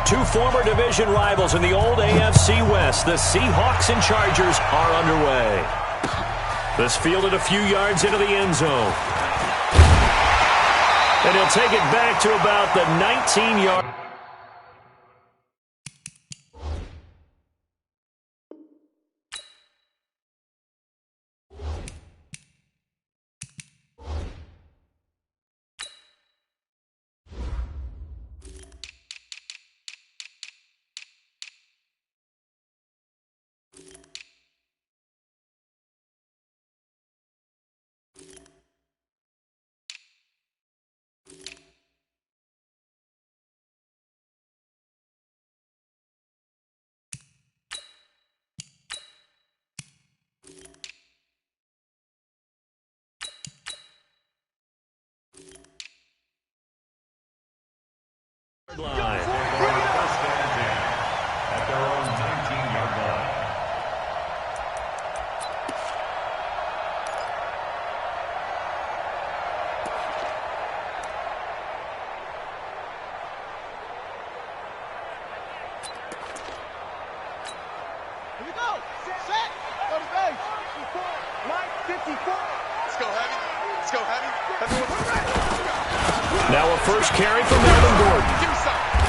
Two former division rivals in the old AFC West, the Seahawks and Chargers, are underway. This fielded a few yards into the end zone. And he'll take it back to about the 19-yard. Line. At their own 19-yard line. Here we go. Set. Go to base. 54. Let's go heavy. Let's go heavy. Now a first carry for Melvin Gordon.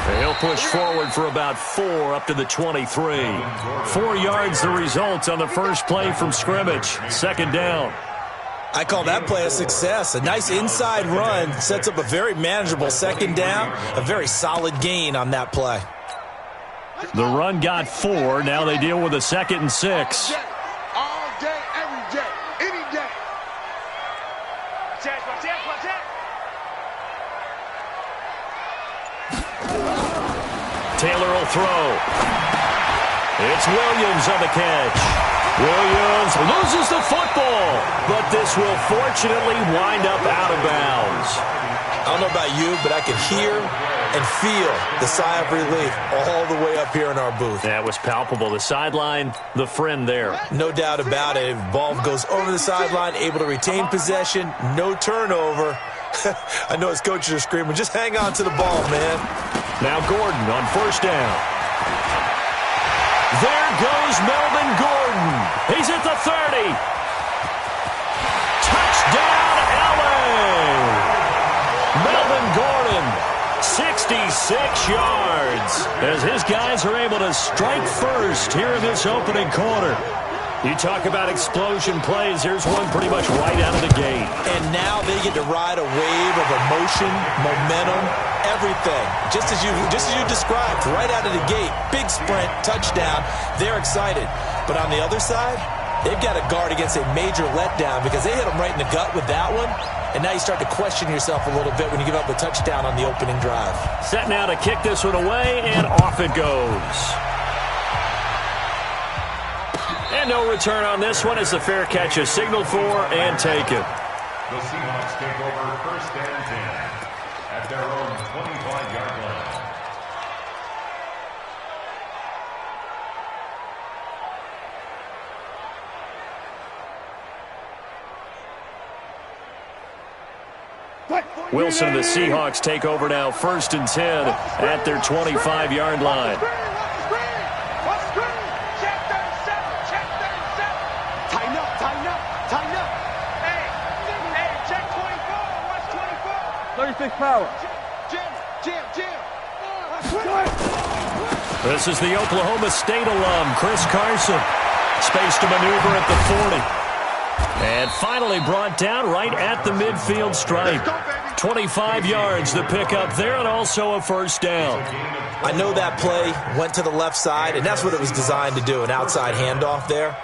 And he'll push forward for about 4 up to the 23. 4 yards the result on the first play from scrimmage. Second down. I call that play a success. A nice inside run sets up a very manageable second down. A very solid gain on that play. The run got 4. Now they deal with a 2nd and 6. All day, every day, any day. Taylor will throw. It's Williams on the catch. Williams loses the football, but this will fortunately wind up out of bounds. I don't know about you, but I can hear and feel the sigh of relief all the way up here in our booth. That was palpable. The sideline, the friend there. No doubt about it. Ball goes over the sideline, able to retain possession, no turnover. I know his coaches are screaming, just hang on to the ball, man. Now Gordon on first down. There goes Melvin Gordon. He's at the 30. Touchdown, LA. Melvin Gordon, 66 yards, as his guys are able to strike first here in this opening quarter. You talk about explosion plays. Here's one pretty much right out of the gate. And now they get to ride a wave of emotion, momentum, everything. Just as you described, right out of the gate. Big sprint, touchdown. They're excited. But on the other side, they've got to guard against a major letdown because they hit them right in the gut with that one. And now you start to question yourself a little bit when you give up a touchdown on the opening drive. Set now to kick this one away, and off it goes. And no return on this one as the fair catch is signaled for and taken. The Seahawks take over first and 10 at their own 25-yard line. Wilson and the Seahawks take over now first and 10 at their 25-yard line. Power. This is the Oklahoma State alum, Chris Carson. Space to maneuver at the 40. And finally brought down right at the midfield stripe. 25 yards the pickup there, and also a first down. I know that play went to the left side, and that's what it was designed to do, an outside handoff there.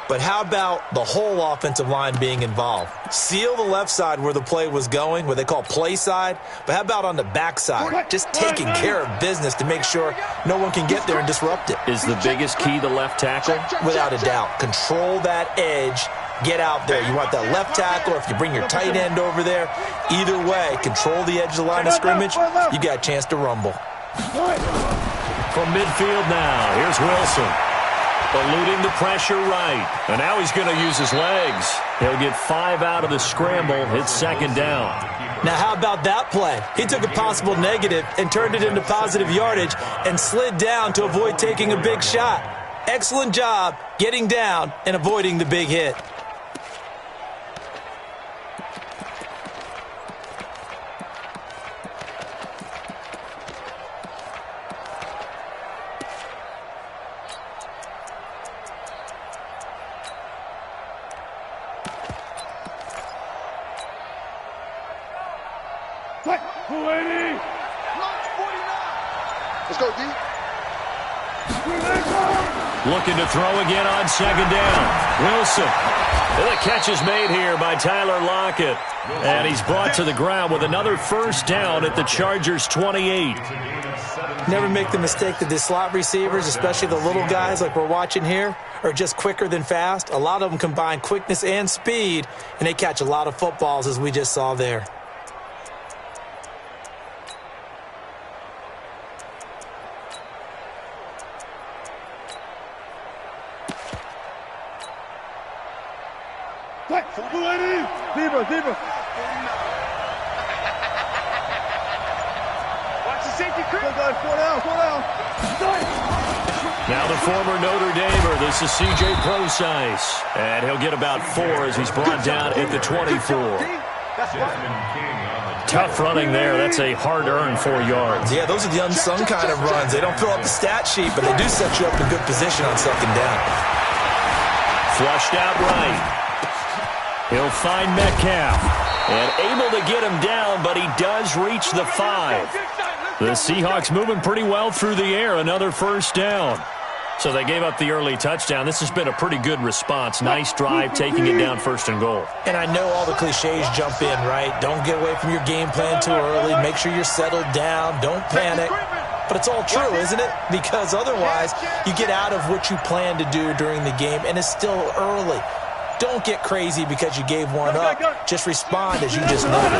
But how about the whole offensive line being involved? Seal the left side where the play was going, what they call play side. But how about on the back side? Just taking care of business to make sure no one can get there and disrupt it. Is the biggest key the left tackle? Without a doubt. Control that edge. Get out there. You want that left tackle, or if you bring your tight end over there, either way, control the edge of the line of scrimmage, you got a chance to rumble. From midfield now, here's Wilson. Eluding the pressure right. And now he's going to use his legs. He'll get 5 out of the scramble. It's second down. Now, how about that play? He took a possible negative and turned it into positive yardage and slid down to avoid taking a big shot. Excellent job getting down and avoiding the big hit. Let's go, D. Looking to throw again on second down. Wilson. And the catch is made here by Tyler Lockett. And he's brought to the ground with another first down at the Chargers' 28. Never make the mistake that the slot receivers, especially the little guys like we're watching here, are just quicker than fast. A lot of them combine quickness and speed, and they catch a lot of footballs, as we just saw there. Zebra. Watch the safety crew. Four down. Now the former Notre Damer. This is C.J. Procise. And he'll get about 4 as he's brought down at the 24. Tough running there. That's a hard-earned 4 yards. Yeah, those are the unsung kind of runs. They don't fill up the stat sheet, but they do set you up in good position on second down. Flushed out right. He'll find Metcalf. And able to get him down, but he does reach the 5. The Seahawks moving pretty well through the air. Another first down. So they gave up the early touchdown. This has been a pretty good response. Nice drive, taking it down 1st and goal. And I know all the cliches jump in, right? Don't get away from your game plan too early. Make sure you're settled down. Don't panic. But it's all true, isn't it? Because otherwise, you get out of what you plan to do during the game, and it's still early. Don't get crazy because you gave one up. Just respond as you just noted.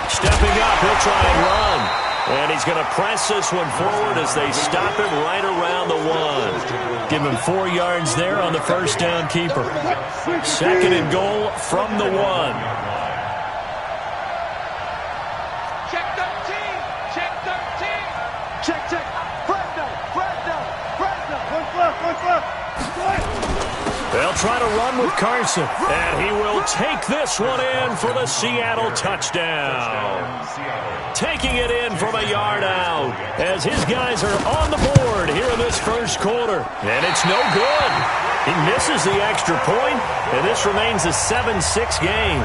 Stepping up, he'll try and run. And he's going to press this one forward as they stop him right around the 1. Give him 4 yards there on the first down keeper. 2nd and goal from the 1. Check 13. Check. Fresno. One fluff. They'll try to run with Carson. And he will take this one in for the Seattle touchdown. Taking it in from a yard out as his guys are on the board here in this first quarter. And it's no good. He misses the extra point, and this remains a 7-6 game.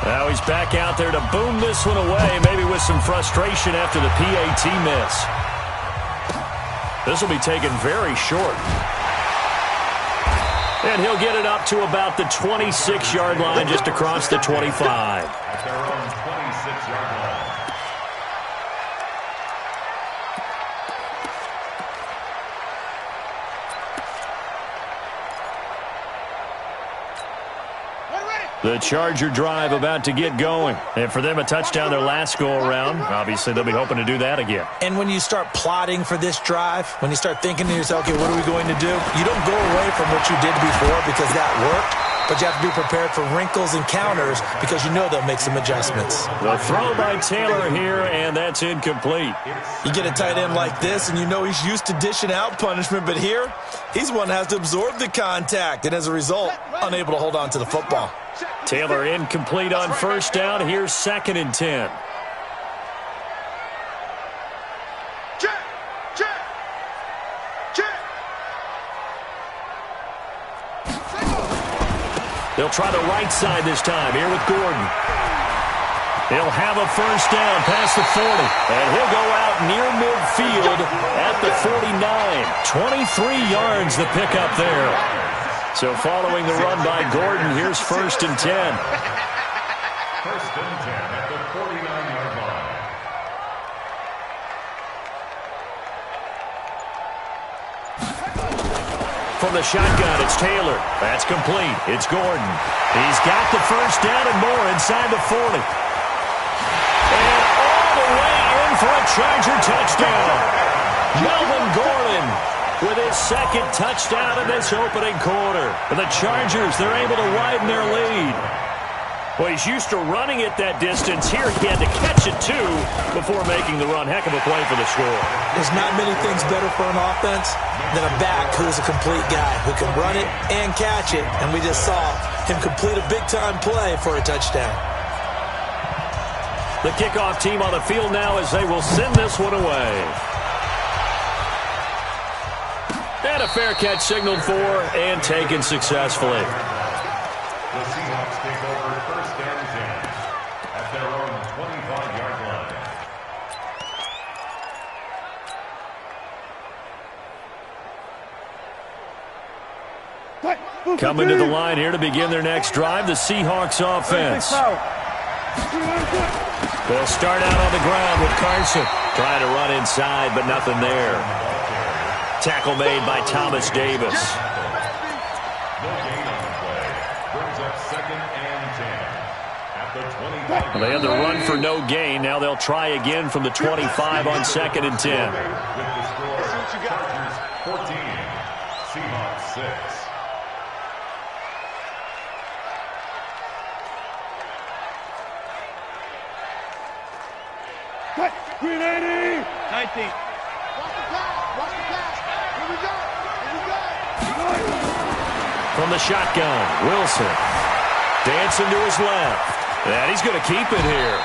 Now he's back out there to boom this one away, maybe with some frustration after the PAT miss. This will be taken very short. And he'll get it up to about the 26-yard line, just across the 25. At their own 26-yard line. The Charger drive about to get going. And for them, a touchdown their last go-around. Obviously, they'll be hoping to do that again. And when you start plotting for this drive, when you start thinking to yourself, okay, what are we going to do? You don't go away from what you did before because that worked. But you have to be prepared for wrinkles and counters because you know they'll make some adjustments. The throw by Taylor here, and that's incomplete. You get a tight end like this, and you know he's used to dishing out punishment. But here, he's one that has to absorb the contact. And as a result, unable to hold on to the football. Taylor incomplete on first down. Here's 2nd and 10. They'll try the right side this time here with Gordon. He'll have a first down past the 40. And he'll go out near midfield at the 49. 23 yards the pickup there. So following the run by Gordon, here's 1st and 10. 1st and 10 at the 49-yard line. From the shotgun, it's Taylor. That's complete. It's Gordon. He's got the first down and more inside the 40. And all the way in for a Charger touchdown. Melvin Gordon with his second touchdown in this opening quarter. And the Chargers, they're able to widen their lead. Well, he's used to running it that distance. Here he had to catch it, too, before making the run. Heck of a play for the score. There's not many things better for an offense than a back who is a complete guy who can run it and catch it. And we just saw him complete a big-time play for a touchdown. The kickoff team on the field now as they will send this one away. And a fair catch signaled for and taken successfully. The Seahawks take over first and 10 at their own 25-yard line. Coming to the line here to begin their next drive, the Seahawks offense. They'll start out on the ground with Carson. Trying to run inside, but nothing there. Tackle made by Thomas Davis. Well, they had the run for no gain. Now they'll try again from the 25 on 2nd and 10. With the score, Chargers 14, Seahawks 6. Green 80! 19. Watch the pass! Watch the pass! Here we go! Here we go! From the shotgun, Wilson. Dancing to his left. And he's going to keep it here.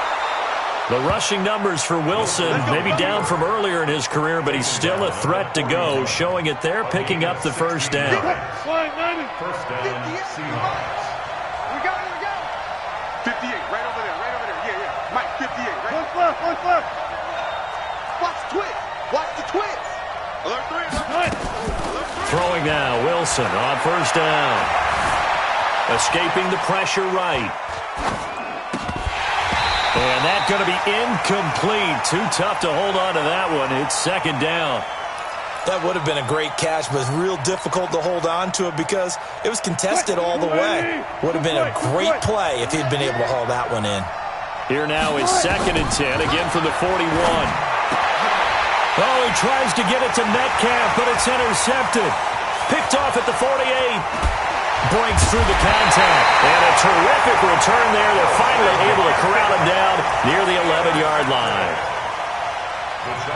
The rushing numbers for Wilson maybe down from earlier in his career, but he's still a threat to go, showing it there, picking up the first down. First down, Seahawks. We got it, 58, right over there, yeah. Mike, 58, right? One left. Watch the twist. Watch the twist. Alert 3. Throwing now, Wilson on first down. Escaping the pressure right. And that's going to be incomplete. Too tough to hold on to that one. It's second down. That would have been a great catch, but real difficult to hold on to it because it was contested all the way. Would have been a great play if he'd been able to haul that one in. Here now is 2nd and 10, again from the 41. Oh, he tries to get it to Metcalf, but it's intercepted. Picked off at the 48. Breaks through the contact. And a terrific return there. They're finally able to corral him down near the 11-yard line.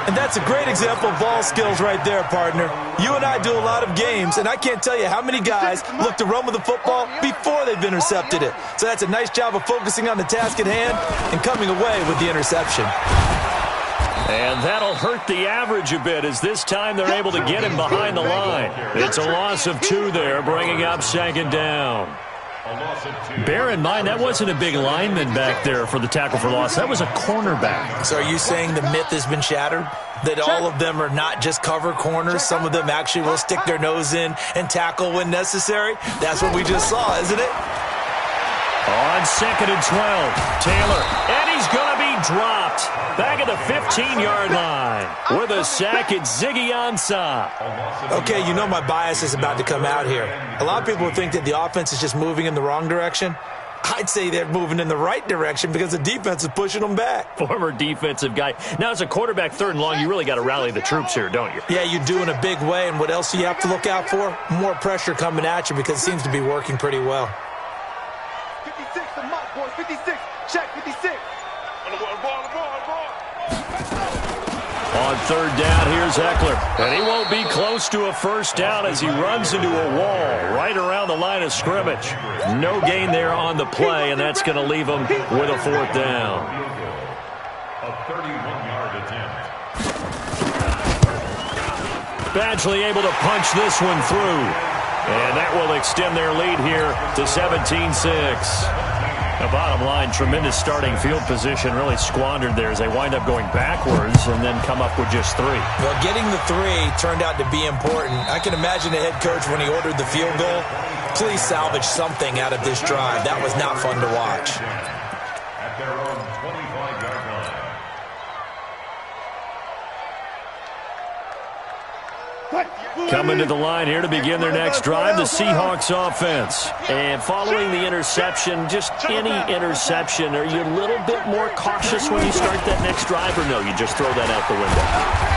And that's a great example of ball skills right there, partner. You and I do a lot of games, and I can't tell you how many guys look to run with the football before they've intercepted it. So that's a nice job of focusing on the task at hand and coming away with the interception. And that'll hurt the average a bit as this time they're able to get him behind the line. It's a loss of 2 there, bringing up second down. Bear in mind, that wasn't a big lineman back there for the tackle for loss. That was a cornerback. So are you saying the myth has been shattered? That all of them are not just cover corners? Some of them actually will stick their nose in and tackle when necessary? That's what we just saw, isn't it? On 2nd and 12, Taylor, and he's going to be dropped. Back at the 15-yard line with a sack. It's Ziggy Ansah. Okay, you know my bias is about to come out here. A lot of people think that the offense is just moving in the wrong direction. I'd say they're moving in the right direction because the defense is pushing them back. Former defensive guy. Now, as a quarterback, 3rd and long, you really got to rally the troops here, don't you? Yeah, you do in a big way. And what else do you have to look out for? More pressure coming at you because it seems to be working pretty well. 56, the mark, boys. 56. Check 56. On the ball. On 3rd down, here's Eckler. And he won't be close to a first down as he runs into a wall right around the line of scrimmage. No gain there on the play, and that's going to leave him with a 4th down. A 31-yard attempt. Badgley able to punch this one through. And that will extend their lead here to 17-6. The bottom line, tremendous starting field position, really squandered there as they wind up going backwards and then come up with just 3. Well, getting the 3 turned out to be important. I can imagine the head coach when he ordered the field goal. Please salvage something out of this drive. That was not fun to watch. At their own 25-yard line. Coming to the line here to begin their next drive, the Seahawks offense. And following the interception, just any interception, are you a little bit more cautious when you start that next drive, or no, you just throw that out the window?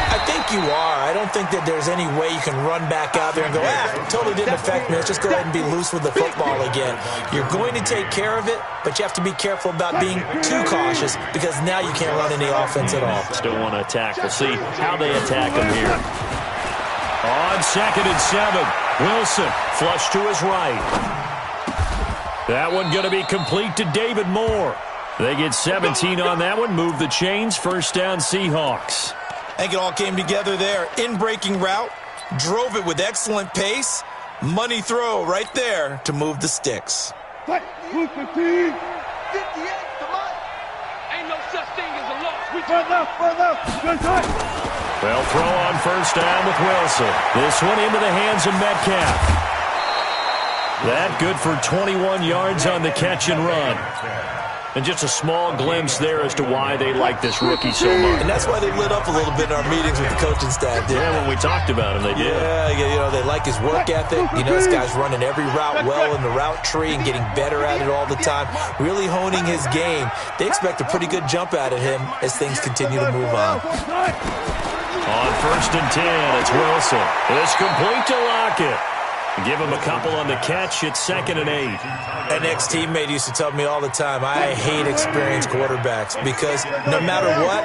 I think you are. I don't think that there's any way you can run back out there and go, totally didn't affect me. Let's just go ahead and be loose with the football again. You're going to take care of it, but you have to be careful about being too cautious because now you can't run any offense at all. Still want to attack. We'll see how they attack him here. On 2nd and 7, Wilson flush to his right. That one going to be complete to David Moore. They get 17 on that one, move the chains, first down Seahawks. I think it all came together there. In-breaking route, drove it with excellent pace. Money throw right there to move the sticks. Ain't no such thing as a loss. Well, throw on first down with Wilson. This one into the hands of Metcalf. That good for 21 yards on the catch and run. And just a small glimpse there as to why they like this rookie so much. And that's why they lit up a little bit in our meetings with the coaching staff. Yeah, when we talked about him, they did. Yeah, you know, they like his work ethic. You know, this guy's running every route well in the route tree and getting better at it all the time, really honing his game. They expect a pretty good jump out of him as things continue to move on. On 1st and 10, it's Wilson. It's complete to Lockett. Give him a couple on the catch. It's 2nd and 8. An ex-teammate used to tell me all the time, I hate experienced quarterbacks because no matter what,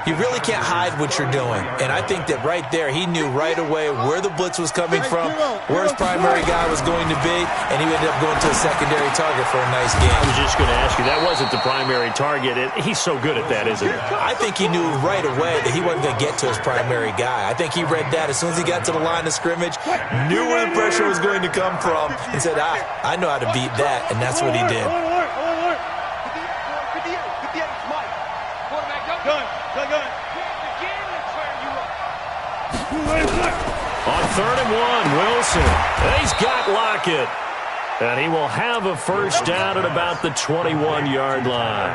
you really can't hide what you're doing. And I think that right there, he knew right away where the blitz was coming from, where his primary guy was going to be, and he ended up going to a secondary target for a nice game. I was just going to ask you, that wasn't the primary target. He's so good at that, isn't he? I think he knew right away that he wasn't going to get to his primary guy. I think he read that as soon as he got to the line of scrimmage, knew where the pressure was going to come from, and said, I know how to beat that, and that's what he did. On 3rd and 1, Wilson. He's got Lockett. And he will have a first down at about the 21-yard line.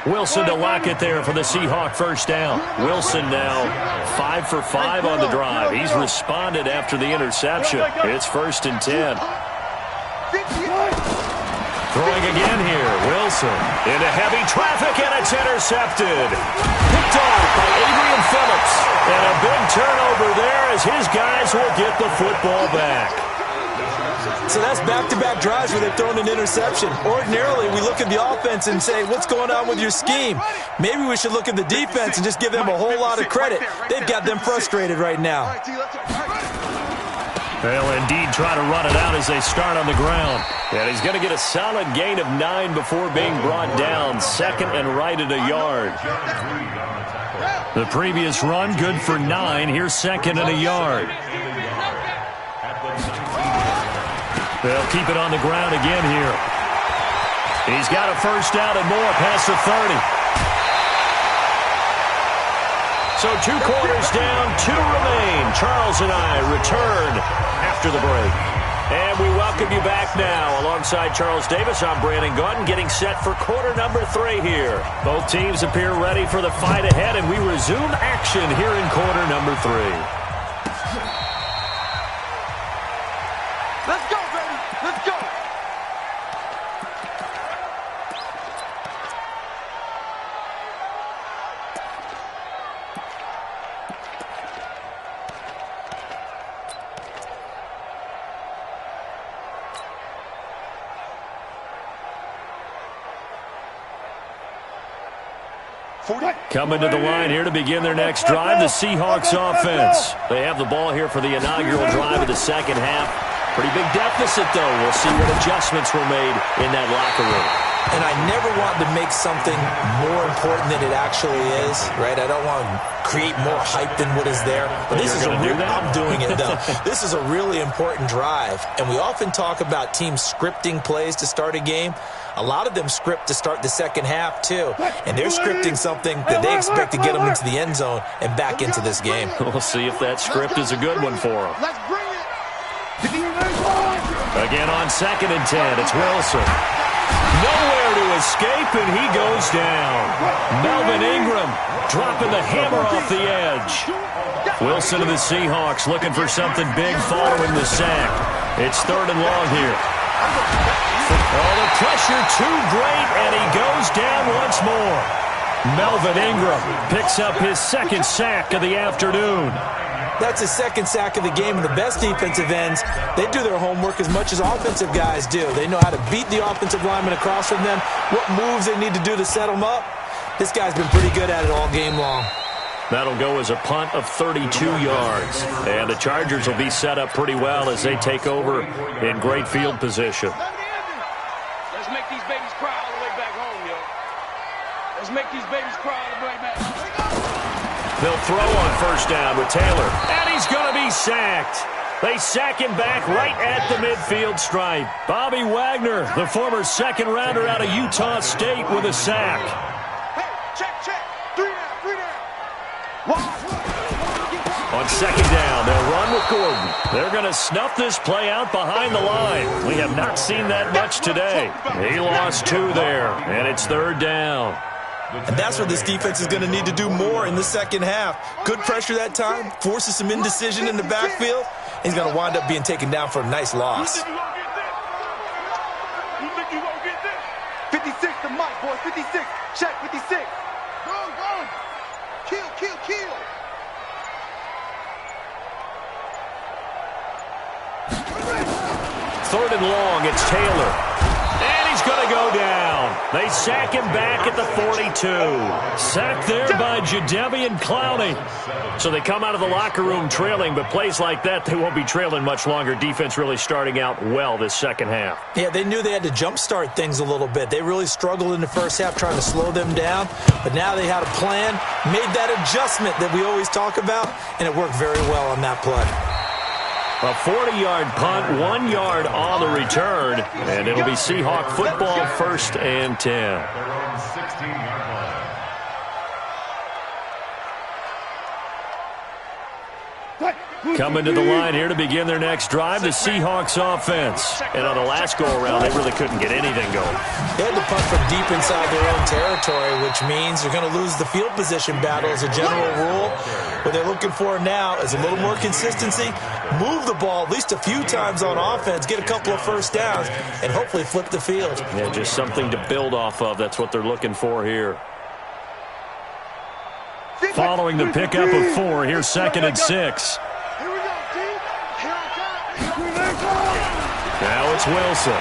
Wilson to Lockett there for the Seahawk first down. Wilson now 5 for 5 on the drive. He's responded after the interception. It's 1st and 10. Throwing again here, Wilson into heavy traffic, and it's intercepted. Picked off by Adrian Phillips. And a big turnover there as his guys will get the football back. So that's back-to-back drives where they've thrown an interception. Ordinarily, we look at the offense and say, what's going on with your scheme? Maybe we should look at the defense and just give them a whole lot of credit. They've got them frustrated right now. They'll indeed try to run it out as they start on the ground. And he's going to get a solid gain of 9 before being brought down. 2nd and right at a yard. The previous run, good for 9. Here's 2nd and a yard. They'll keep it on the ground again here. He's got a first down and more past the 30. So 2 quarters down, 2 remain. Charles and I return after the break. And we welcome you back now. Alongside Charles Davis, I'm Brandon Gaudin, getting set for quarter number 3 here. Both teams appear ready for the fight ahead, and we resume action here in quarter number 3. Let's go, baby. Let's go. Coming to the line here to begin their next drive, the Seahawks offense. They have the ball here for the inaugural drive of the second half. Pretty big deficit, though. We'll see what adjustments were made in that locker room. And I never want to make something more important than it actually is, right? I don't want to create more hype than what is there. But this is I'm doing it, though. This is a really important drive. And we often talk about teams scripting plays to start a game. A lot of them script to start the second half, too. And they're scripting something that they expect to get them into the end zone and back into this game. We'll see if that script is a good one for them. Let's bring it. Again on 2nd and 10, it's Wilson. Nowhere to escape, and he goes down. Melvin Ingram dropping the hammer off the edge. Wilson of the Seahawks looking for something big following the sack. It's 3rd and long here. Oh, the pressure too great, and he goes down once more. Melvin Ingram picks up his 2nd sack of the afternoon. That's his 2nd sack of the game, and the best defensive ends, they do their homework as much as offensive guys do. They know how to beat the offensive lineman across from them, what moves they need to do to set them up. This guy's been pretty good at it all game long. That'll go as a punt of 32 yards. And the Chargers will be set up pretty well as they take over in great field position. Let's make these babies cry all the way back home, yo. Let's make these babies cry all the way back home. They'll throw on 1st down with Taylor. And he's going to be sacked. They sack him back right at the midfield stripe. Bobby Wagner, the former 2nd rounder out of Utah State, with a sack. Hey, check. 3 down. On 2nd down, they'll run with Gordon. They're going to snuff this play out behind the line. We have not seen that much today. He lost 2 there, and it's 3rd down. And that's where this defense is going to need to do more in the 2nd half. Good pressure that time, forces some indecision in the backfield. He's going to wind up being taken down for a nice loss. 56 to Mike, boy. 56. Check, 56. Go. Kill. 3rd and long, it's Taylor. And he's going to go down. They sack him back at the 42. Sacked there by Jadeveon Clowney. So they come out of the locker room trailing, but plays like that, they won't be trailing much longer. Defense really starting out well this 2nd half. Yeah, they knew they had to jumpstart things a little bit. They really struggled in the 1st half trying to slow them down, but now they had a plan, made that adjustment that we always talk about, and it worked very well on that play. A 40-yard punt, 1 yard on the return, and it'll be Seahawk football, 1st and 10. Their own 16-yard line. Coming to the line here to begin their next drive, the Seahawks offense. And on the last go-around, they really couldn't get anything going. They had to punt from deep inside their own territory, which means you're going to lose the field position battle as a general rule. What they're looking for now is a little more consistency, move the ball at least a few times on offense, get a couple of 1st downs, and hopefully flip the field. Yeah, just something to build off of. That's what they're looking for here. Following the pickup of 4, here's 2nd and 6. Now it's Wilson.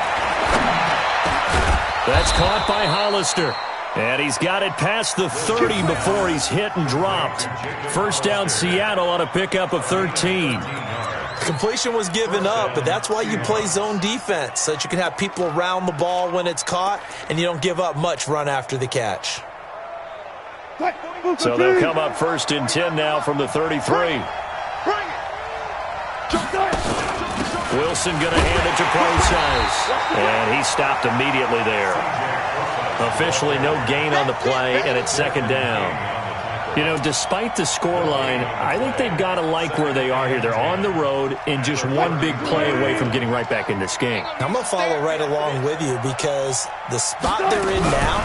That's caught by Hollister. And he's got it past the 30 before he's hit and dropped. 1st down Seattle on a pickup of 13. Completion was given up, but that's why you play zone defense, so that you can have people around the ball when it's caught, and you don't give up much run after the catch. So they'll come up 1st and 10 now from the 33. Wilson going to hand it to Procise. And he stopped immediately there. Officially no gain on the play, and it's 2nd down. You know, despite the scoreline, I think they've got to like where they are here. They're on the road and just one big play away from getting right back in this game. I'm going to follow right along with you because the spot they're in now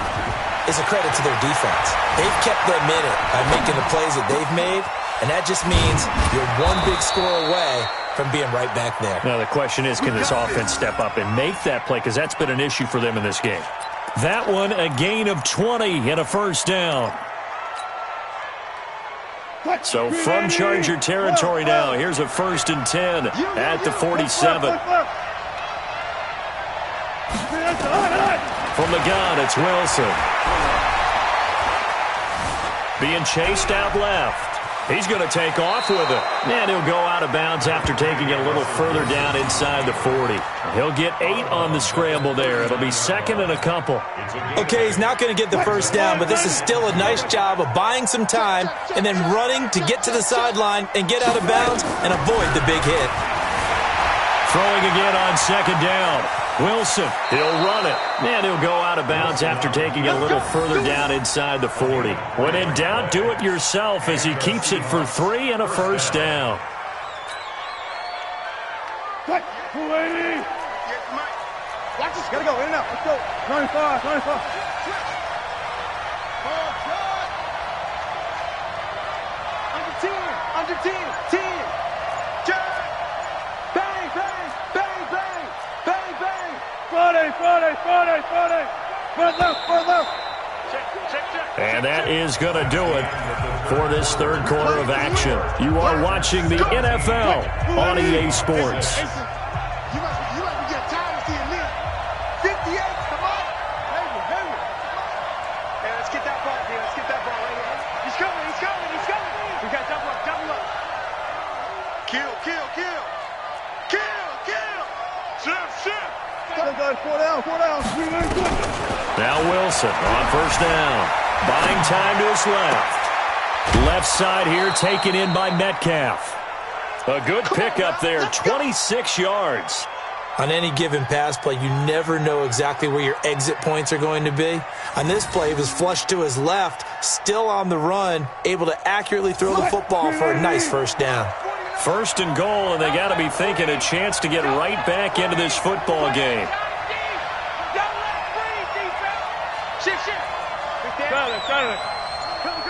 is a credit to their defense. They've kept them in it by making the plays that they've made, and that just means you're one big score away from being right back there. Now the question is, can this offense step up and make that play? Because that's been an issue for them in this game. That one, a gain of 20 and a 1st down. So from Charger territory now, here's a 1st and 10 at the 47. From the gun, it's Wilson. Being chased out left. He's going to take off with it. And he'll go out of bounds after taking it a little further down inside the 40. He'll get 8 on the scramble there. It'll be 2nd and a couple. Okay, he's not going to get the 1st down, but this is still a nice job of buying some time and then running to get to the sideline and get out of bounds and avoid the big hit. Throwing again on 2nd down. Wilson, he'll run it. And he'll go out of bounds after taking it a little further down inside the 40. When in doubt, do it yourself as he keeps it for 3 and a 1st down. Watch this. Gotta go. In and out. Let's go. 25. 10. Jack. Bang, bang, bang, bang, bang, bang. Friday. Front left. Check. And that is going to do it for this third quarter of action. You are watching the NFL on EA Sports. You must be getting tired of seeing me. 58, come on. Hey, let's get that ball, dude. Let's get that ball right here. He's coming. We got double up. Kill. Shift. Four down. Now Wilson on first down. Buying time to his left. Left side here taken in by Metcalf. A good pickup there, 26 yards. On any given pass play, you never know exactly where your exit points are going to be. On this play, he was flushed to his left, still on the run, able to accurately throw the football for a nice first down. First and goal, and they got to be thinking a chance to get right back into this football game.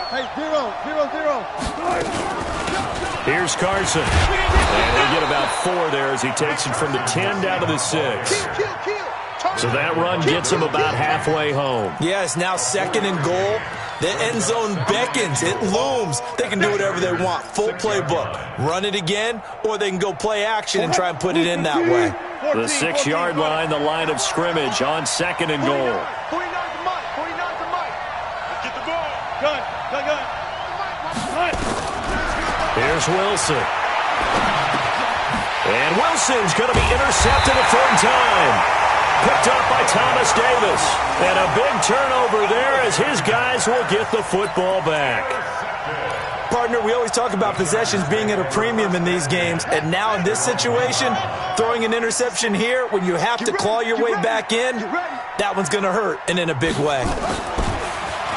Hey, 0. Here's Carson. And they get about 4 there as he takes it from the 10 down to the 6. So that run gets him about halfway home. Yeah, it's now second and goal. The end zone beckons. It looms. They can do whatever they want. Full playbook. Run it again, or they can go play action and try and put it in that way. The 6-yard line, the line of scrimmage on second and goal. 49 to Mike. Let's get the ball. Gun. Here's Wilson. And Wilson's going to be intercepted a third time. Picked up by Thomas Davis. And a big turnover there as his guys will get the football back. Partner, we always talk about possessions being at a premium in these games. And now in this situation, throwing an interception here when you have to claw your way back in, that one's going to hurt, and in a big way.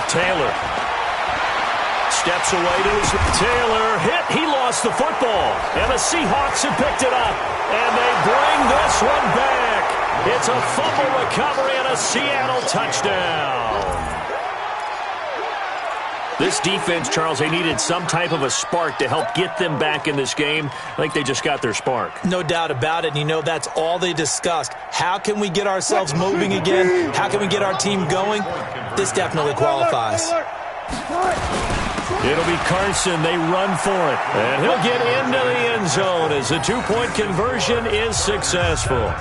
Taylor steps away to his... Taylor hit. He lost the football. And the Seahawks have picked it up. And they bring this one back. It's a fumble recovery and a Seattle touchdown. This defense, Charles, they needed some type of a spark to help get them back in this game. I think they just got their spark. No doubt about it. And you know, that's all they discussed. How can we get ourselves moving again? How can we get our team going? This definitely qualifies. It'll be Carson. They run for it. And he'll get into the end zone as the two-point conversion is successful.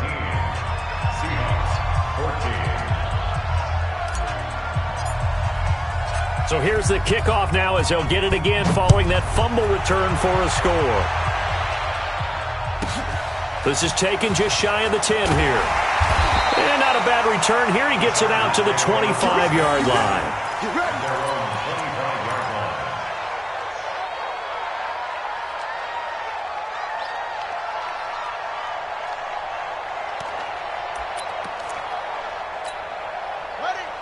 So here's the kickoff now as they'll get it again following that fumble return for a score. This is taken just shy of the 10 here. And not a bad return here. He gets it out to the 25-yard line.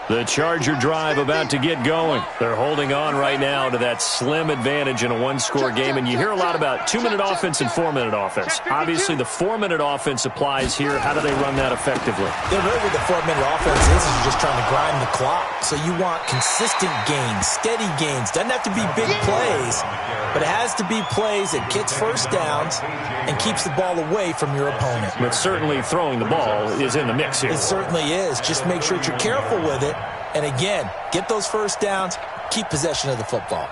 The Charger drive about to get going. They're holding on right now to that slim advantage in a one-score game. And you hear a lot about 2-minute offense and 4-minute offense. Obviously, the 4-minute offense applies here. How do they run that effectively? Yeah, really what the 4-minute offense is you're just trying to grind the clock. So you want consistent gains, steady gains. Doesn't have to be big plays, but it has to be plays that gets first downs and keeps the ball away from your opponent. But certainly throwing the ball is in the mix here. It certainly is. Just make sure that you're careful with it. And again, get those first downs, keep possession of the football.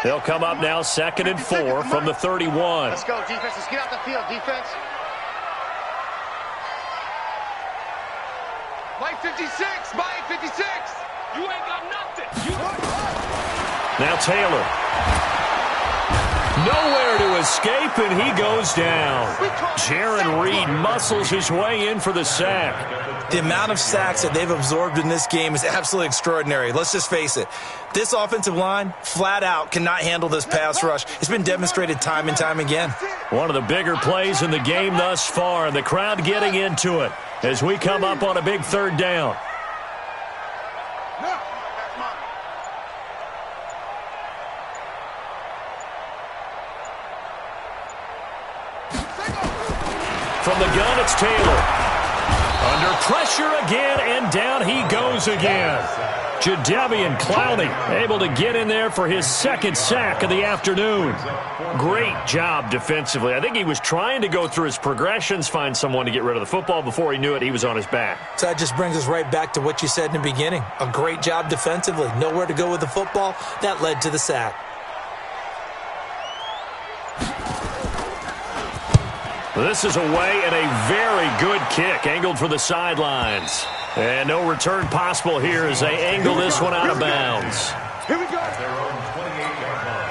They'll come up now 2nd and 4 from the 31. Let's go, defense. Let's get out the field, defense. Mike 56. Mike 56. You ain't got nothing. Now Taylor. Nowhere to escape, and he goes down. Jaron Reed muscles his way in for the sack. The amount of sacks that they've absorbed in this game is absolutely extraordinary. Let's just face it. This offensive line, flat out, cannot handle this pass rush. It's been demonstrated time and time again. One of the bigger plays in the game thus far, and the crowd getting into it as we come up on a big third down. From the gun, it's Taylor. Under pressure again, and down he goes again. Jadeveon Clowney able to get in there for his second sack of the afternoon. Great job defensively. I think he was trying to go through his progressions, find someone to get rid of the football. Before he knew it, he was on his back. So that just brings us right back to what you said in the beginning. A great job defensively. Nowhere to go with the football. That led to the sack. This is away and a very good kick, angled for the sidelines. And no return possible here as they angle this one out of bounds. Here we go. Their own 28-yard line.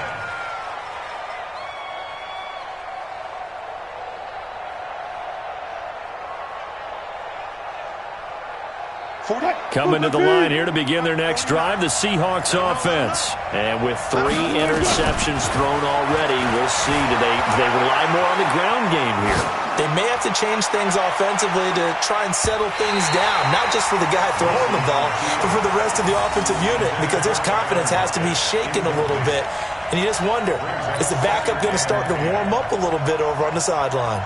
Coming to the line here to begin their next drive, the Seahawks offense. And with 3 interceptions thrown already, we'll see. Do they rely more on the ground game here? They may have to change things offensively to try and settle things down, not just for the guy throwing the ball, but for the rest of the offensive unit, because their confidence has to be shaken a little bit. And you just wonder, is the backup going to start to warm up a little bit over on the sideline?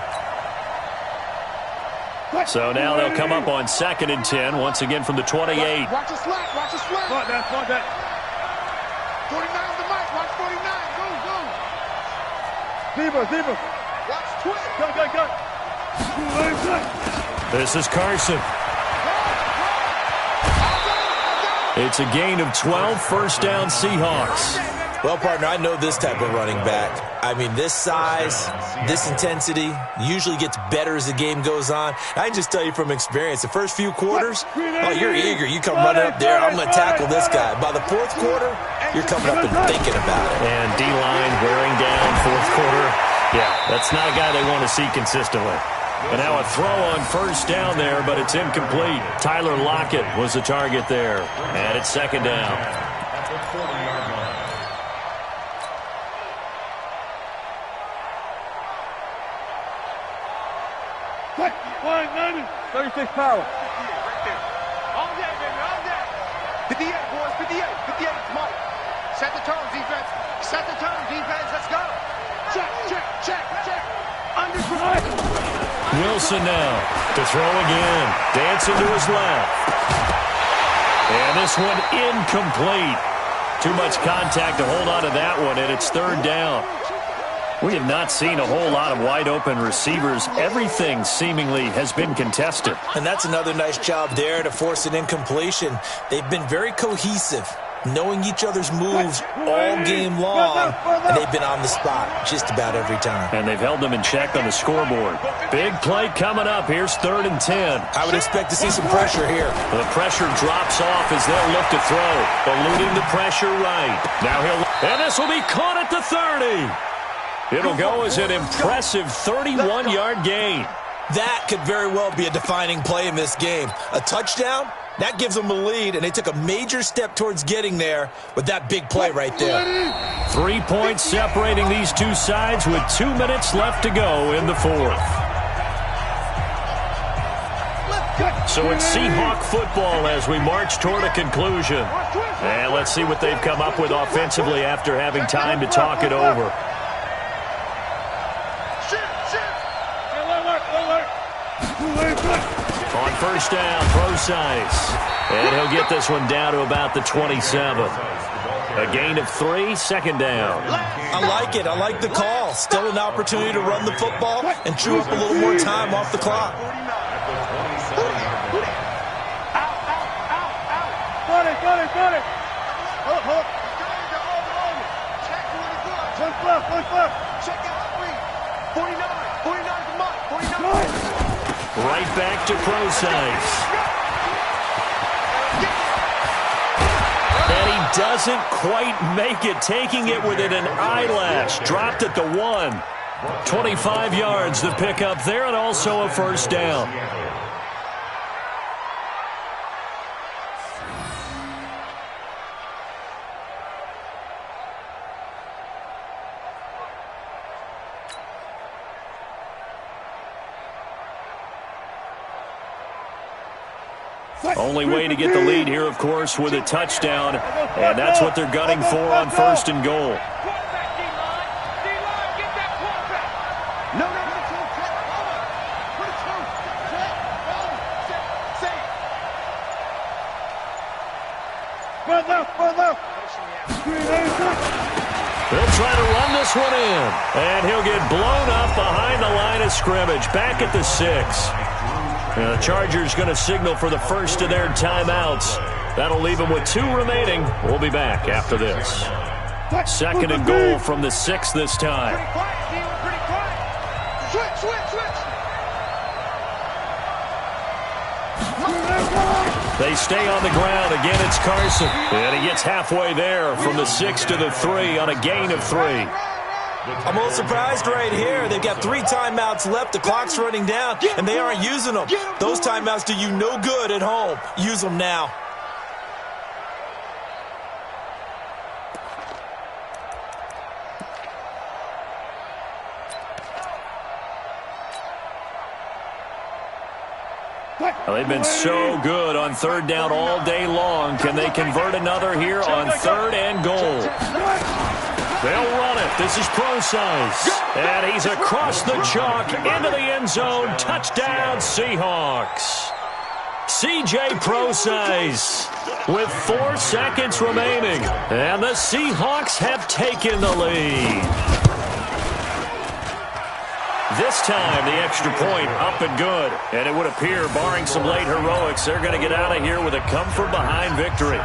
So now they'll come up on 2nd and 10, once again from the 28. Watch the slack, watch the slack. Slot that. 49 on the mic, watch 49. Go. Zebra. Watch twist. Go. This is Carson. It's a gain of 12, first down Seahawks. Well, partner, I know this type of running back. I mean, this size, this intensity usually gets better as the game goes on. I can just tell you from experience, the first few quarters, oh, you're eager. You come running up there, I'm going to tackle this guy. By the 4th quarter, you're coming up and thinking about it. And D-line wearing down 4th quarter. Yeah, that's not a guy they want to see consistently. And now a throw on first down there, but it's incomplete. Tyler Lockett was the target there. And it's 2nd down. At the 40-yard line. 36 power. Right there. All day, baby, all day. 58, boys, 58. It's Mike. Set the tone, defense. Let's go. Check. Under control. Wilson now to throw again. Dancing to his left. And this one incomplete. Too much contact to hold on to that one, and it's 3rd down. We have not seen a whole lot of wide-open receivers. Everything seemingly has been contested. And that's another nice job there to force an incompletion. They've been very cohesive, knowing each other's moves all game long, and they've been on the spot just about every time. And they've held them in check on the scoreboard. Big play coming up. Here's 3rd and 10. I would expect to see some pressure here. The pressure drops off as they'll look to throw. Eluding the pressure right. Now and this will be caught at the 30. It'll go as an impressive 31-yard gain. That could very well be a defining play in this game. A touchdown, that gives them a lead, and they took a major step towards getting there with that big play right there. 3 points separating these two sides with 2 minutes left to go in the 4th. So it's Seahawk football as we march toward a conclusion. And let's see what they've come up with offensively after having time to talk it over. On first down, Procise. And he'll get this one down to about the 27. A gain of 3, 2nd down. I like it. I like the call. Still an opportunity to run the football and chew up a little more time off the clock. Got it. Hold. Check out 3. 49 to Mike. 49. Right back to Procise. And he doesn't quite make it, taking it within an eyelash. Dropped at the 1. 25 yards the pickup there, and also a first down. Only way to get the lead here, of course, with a touchdown, and that's what they're gunning for on 1st and goal. They'll try to run this one in, and he'll get blown up behind the line of scrimmage, back at the 6. The Chargers going to signal for the first of their timeouts. That'll leave them with 2 remaining. We'll be back after this. 2nd and goal from the 6 this time. They stay on the ground. Again, it's Carson. And he gets halfway there from the 6 to the 3 on a gain of 3. I'm a little surprised right here. They've got 3 timeouts left. The clock's running down, and they aren't using them. Those timeouts do you no good at home. Use them now. Well, they've been so good on 3rd down all day long. Can they convert another here on 3rd and goal? They'll run it. This is Pro-Size. And he's across the chalk into the end zone. Touchdown, Seahawks. C.J. Pro-Size with 4 seconds remaining. And the Seahawks have taken the lead. This time, the extra point up and good. And it would appear, barring some late heroics, they're going to get out of here with a come-from-behind victory.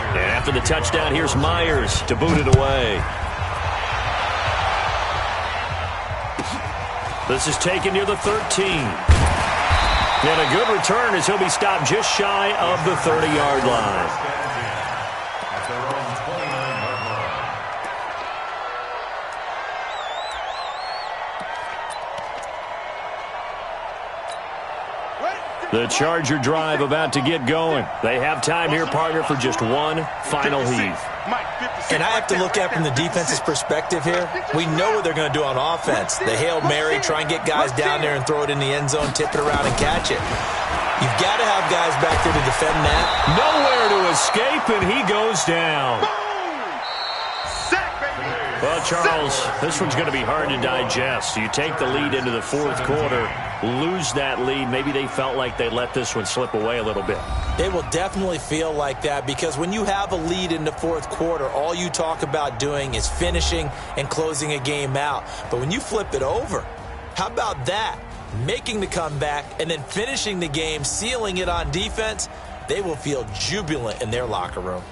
And after the touchdown, here's Myers to boot it away. This is taken near the 13. And a good return as he'll be stopped just shy of the 30-yard line. The Charger drive about to get going. They have time here, partner, for just one final heave. And I have to look at it from the defense's perspective here. We know what they're going to do on offense. The Hail Mary, try and get guys down there and throw it in the end zone, tip it around and catch it. You've got to have guys back there to defend that. Nowhere to escape, and he goes down. Well, Charles, this one's going to be hard to digest. You take the lead into the 4th quarter, lose that lead. Maybe they felt like they let this one slip away a little bit. They will definitely feel like that because when you have a lead in the 4th quarter, all you talk about doing is finishing and closing a game out. But when you flip it over, how about that? Making the comeback and then finishing the game, sealing it on defense, they will feel jubilant in their locker room.